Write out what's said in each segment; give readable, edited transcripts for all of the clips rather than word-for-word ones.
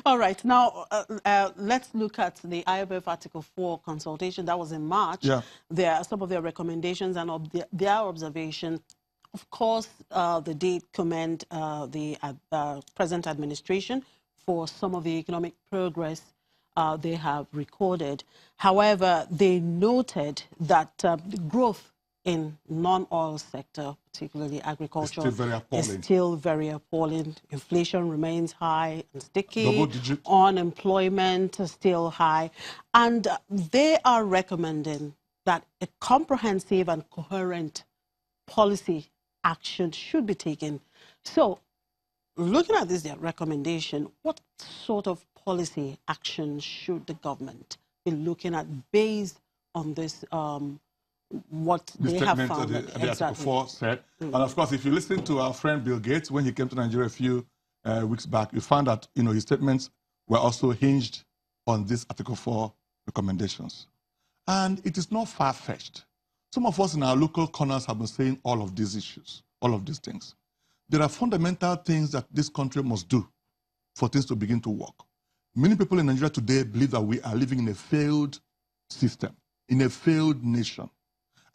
All right. Now, let's look at the IMF Article 4 consultation. That was in March. Yeah. There are some of their recommendations and their observations. Of course, they did commend the present administration for some of the economic progress they have recorded. However, they noted that the growth in non-oil sector, particularly agriculture, is still very appalling. Inflation remains high and sticky. Double-digit. Unemployment is still high. And they are recommending that a comprehensive and coherent policy action should be taken. So, looking at this recommendation, what sort of policy action should the government be looking at based on this, what they have found? The Article 4 said. And of course, if you listen to our friend Bill Gates, when he came to Nigeria a few weeks back, you found that his statements were also hinged on these Article 4 recommendations. And it is not far-fetched. Some of us in our local corners have been saying all of these issues, all of these things. There are fundamental things that this country must do for things to begin to work. Many people in Nigeria today believe that we are living in a failed system, in a failed nation.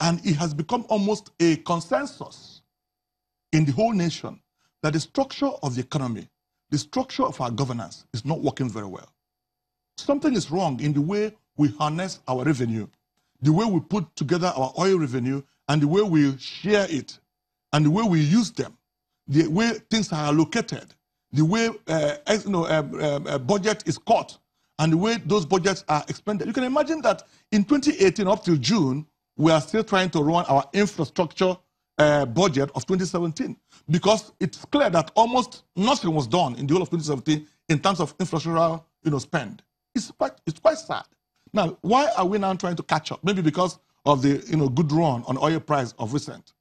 And it has become almost a consensus in the whole nation that the structure of the economy, the structure of our governance is not working very well. Something is wrong in the way we harness our revenue, the way we put together our oil revenue, and the way we share it, and the way we use them, the way things are allocated, the way budget is cut, and the way those budgets are expended. You can imagine that in 2018 up till June, we are still trying to run our infrastructure budget of 2017 because it's clear that almost nothing was done in the whole of 2017 in terms of infrastructural spend. It's quite sad. Now, why are we now trying to catch up? Maybe because of the good run on oil price of recent.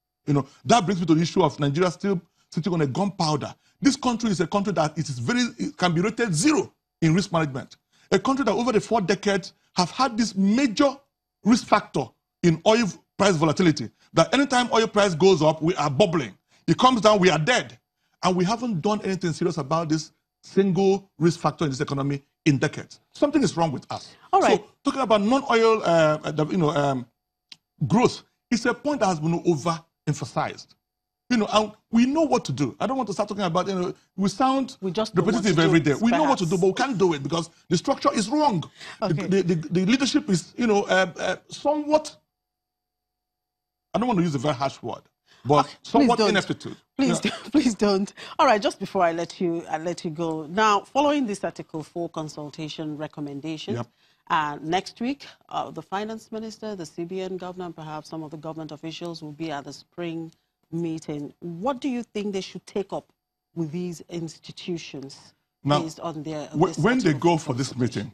That brings me to the issue of Nigeria still sitting on a gunpowder. This country is a country that it can be rated 0 in risk management. A country that over the 4 decades have had this major risk factor in oil price volatility. That anytime oil price goes up, we are bubbling. It comes down, we are dead. And we haven't done anything serious about this single risk factor in this economy in decades. Something is wrong with us. All right. So talking about non-oil growth, it's a point that has been overemphasized. And we know what to do. I don't want to start talking about, we sound repetitive every day. We know what to do, but we can't do it because the structure is wrong. Okay. The leadership is, somewhat, I don't want to use a very harsh word, but somewhat ineptitude. Please don't. All right, just before I let you go. Now, following this Article 4 consultation recommendation, next week, the finance minister, the CBN governor, and perhaps some of the government officials will be at the spring meeting. What do you think they should take up with these institutions based on their... When they go for this meeting,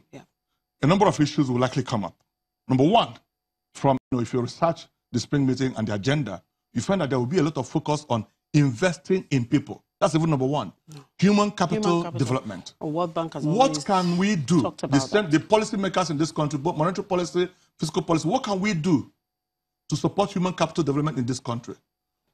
a number of issues will likely come up. Number one, if you research the spring meeting and the agenda, you find that there will be a lot of focus on investing in people. That's even number one. Human capital development. World Bank has what can we do? The policymakers in this country, both monetary policy, fiscal policy, what can we do to support human capital development in this country?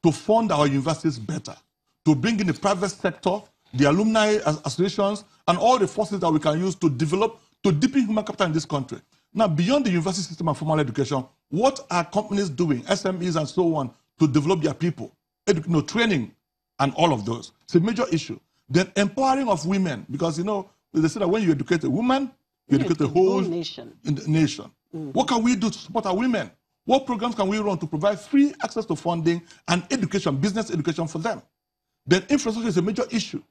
To fund our universities better, to bring in the private sector, the alumni associations, and all the forces that we can use to develop, to deepen human capital in this country. Now, beyond the university system and formal education, what are companies doing, SMEs and so on, to develop their people? Training and all of those. It's a major issue. Then empowering of women, because, they say that when you educate a woman, you educate the whole nation. What can we do to support our women? What programs can we run to provide free access to funding and education, business education for them? Then infrastructure is a major issue.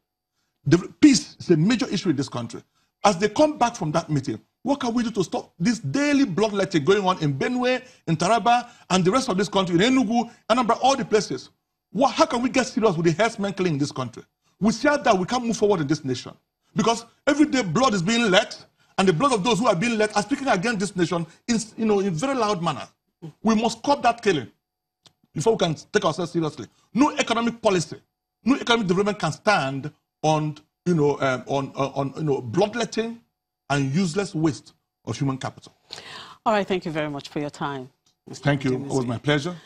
Peace is a major issue in this country. As they come back from that meeting, what can we do to stop this daily bloodletting going on in Benue, in Taraba, and the rest of this country, in Enugu, Anambra, all the places? How can we get serious with the herdsmen killing in this country? We said that we can't move forward in this nation. Because every day blood is being let, and the blood of those who are being let are speaking against this nation in very loud manner. We must stop that killing before we can take ourselves seriously. No economic policy, no economic development can stand on bloodletting and useless waste of human capital. All right, thank you very much for your time. Thank you. It was my pleasure.